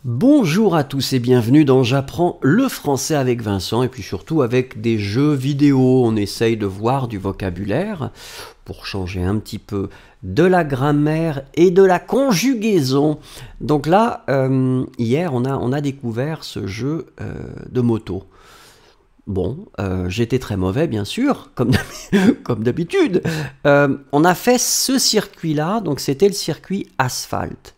Bonjour à tous et bienvenue dans J'apprends le français avec Vincent et puis surtout avec des jeux vidéo. On essaye de voir du vocabulaire pour changer un petit peu de la grammaire et de la conjugaison. Donc là, hier, on a découvert ce jeu de moto. Bon, j'étais très mauvais, bien sûr, comme d'habitude. On a fait ce circuit-là, donc c'était le circuit asphalte.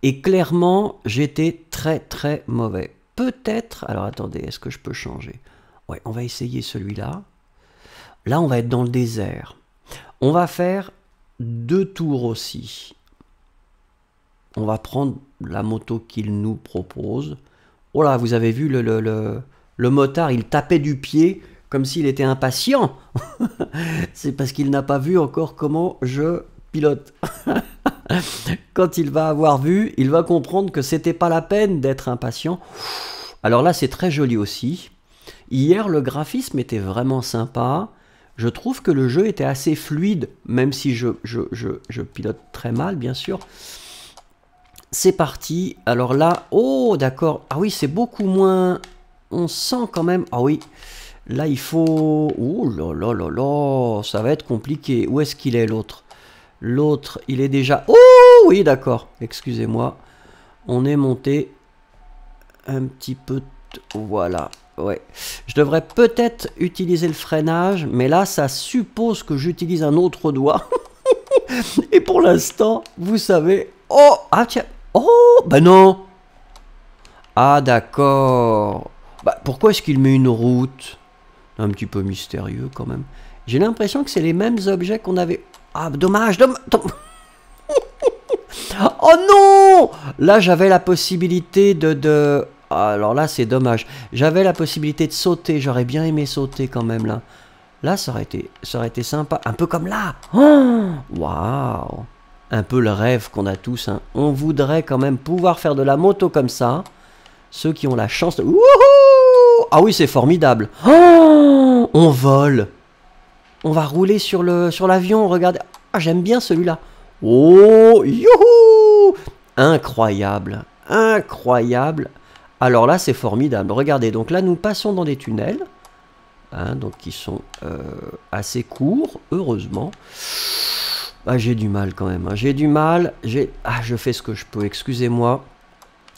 Et clairement, j'étais très mauvais. Peut-être, alors attendez, est-ce que je peux changer? Ouais, on va essayer celui-là. Là, on va être dans le désert. On va faire 2 tours aussi. On va prendre la moto qu'il nous propose. Oh là, vous avez vu le motard, il tapait du pied comme s'il était impatient. C'est parce qu'il n'a pas vu encore comment je pilote. Quand il va avoir vu, il va comprendre que c'était pas la peine d'être impatient. Alors là, c'est très joli aussi. Hier, le graphisme était vraiment sympa. Je trouve que le jeu était assez fluide, même si je pilote très mal, bien sûr. C'est parti. Alors là, oh, d'accord. Ah oui, c'est beaucoup moins... On sent quand même... Ah oui, là, il faut... Oh là là là là, ça va être compliqué. Où est-ce qu'il est, l'autre? L'autre, il est déjà... Oh oui, d'accord. Excusez-moi. On est monté un petit peu... Voilà. Ouais. Je devrais peut-être utiliser le freinage, mais là, ça suppose que j'utilise un autre doigt. Et pour l'instant, vous savez... Oh, ah tiens. Oh, bah non. Ah, d'accord. Bah, pourquoi est-ce qu'il met une route? Un petit peu mystérieux, quand même. J'ai l'impression que c'est les mêmes objets qu'on avait... Ah, dommage. Oh non! Là, j'avais la possibilité de... Alors là, c'est dommage. J'avais la possibilité de sauter. J'aurais bien aimé sauter quand même, là. Là, ça aurait été sympa. Un peu comme là. Oh, waouh! Un peu le rêve qu'on a tous. Hein. On voudrait quand même pouvoir faire de la moto comme ça. Ceux qui ont la chance de... Wouhou! Ah oui, c'est formidable. Oh, on vole. On va rouler sur l'avion. Regardez. Ah, j'aime bien celui-là. Oh, youhou! Incroyable. Incroyable. Alors là, c'est formidable. Regardez, donc là, nous passons dans des tunnels. Hein, donc qui sont assez courts, heureusement. Ah, j'ai du mal quand même. Hein. J'ai du mal. Ah, je fais ce que je peux, excusez-moi.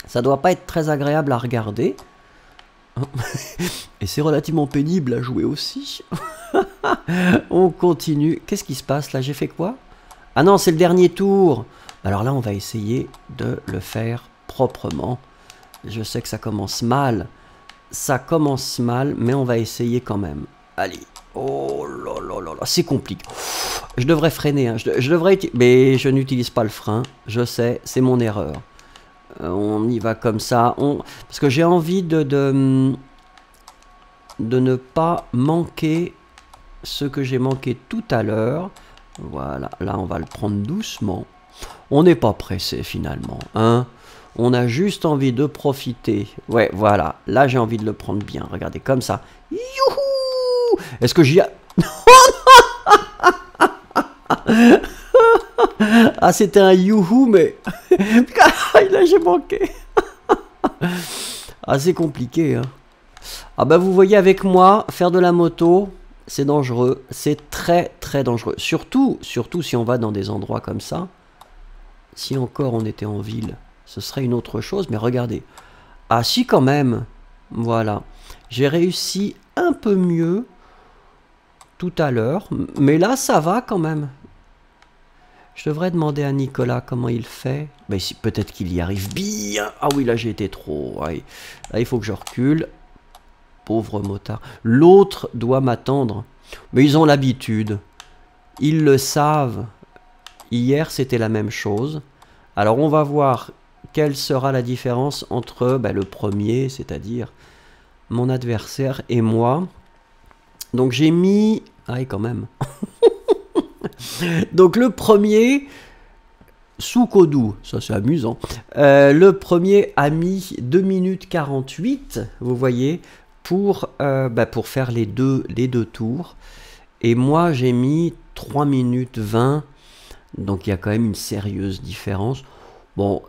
Ça doit pas être très agréable à regarder. Et c'est relativement pénible à jouer aussi. On continue. Qu'est-ce qui se passe là? J'ai fait quoi? Ah non, c'est le dernier tour. Alors là, on va essayer de le faire proprement. Je sais que ça commence mal. Ça commence mal, mais on va essayer quand même. Allez. Oh là là là là, c'est compliqué. Je devrais freiner. Hein. Je devrais... Mais je n'utilise pas le frein. Je sais, c'est mon erreur. On y va comme ça. Parce que j'ai envie de ne pas manquer ce que j'ai manqué tout à l'heure. Voilà, là on va le prendre doucement. On n'est pas pressé finalement, hein. On a juste envie de profiter. Ouais, voilà, là j'ai envie de le prendre bien. Regardez, comme ça. Youhou! Est-ce que j'y a... Ah, c'était un youhou, mais... Là j'ai manqué. Ah, c'est compliqué, hein. Ah bah vous voyez avec moi, faire de la moto... C'est dangereux, c'est très dangereux. Surtout si on va dans des endroits comme ça. Si encore on était en ville, ce serait une autre chose. Mais regardez. Ah si quand même. Voilà. J'ai réussi un peu mieux tout à l'heure. Mais là ça va quand même. Je devrais demander à Nicolas comment il fait. Mais si, peut-être qu'il y arrive bien. Ah oui là j'ai été trop. Ouais. Là il faut que je recule. Pauvre motard. L'autre doit m'attendre. Mais ils ont l'habitude. Ils le savent. Hier, c'était la même chose. Alors, on va voir quelle sera la différence entre le premier, c'est-à-dire mon adversaire et moi. Donc, j'ai mis... Ah, et quand même. Donc, le premier... Sukodou, ça c'est amusant. Le premier a mis 2 minutes 48, vous voyez, pour faire les deux tours. Et moi j'ai mis 3 minutes 20, donc il y a quand même une sérieuse différence. Bon,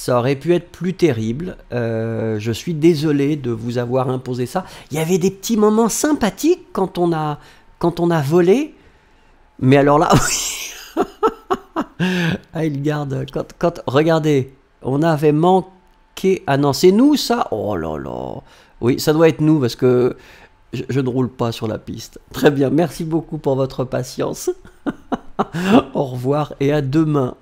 Ça aurait pu être plus terrible. Je suis désolé de vous avoir imposé ça. Il y avait des petits moments sympathiques quand on a volé. Mais alors là, ah, il garde. Regardez, on avait manqué. Ah non, c'est nous ça? Oh là là. Oui, ça doit être nous parce que je ne roule pas sur la piste. Très bien, merci beaucoup pour votre patience. Au revoir et à demain.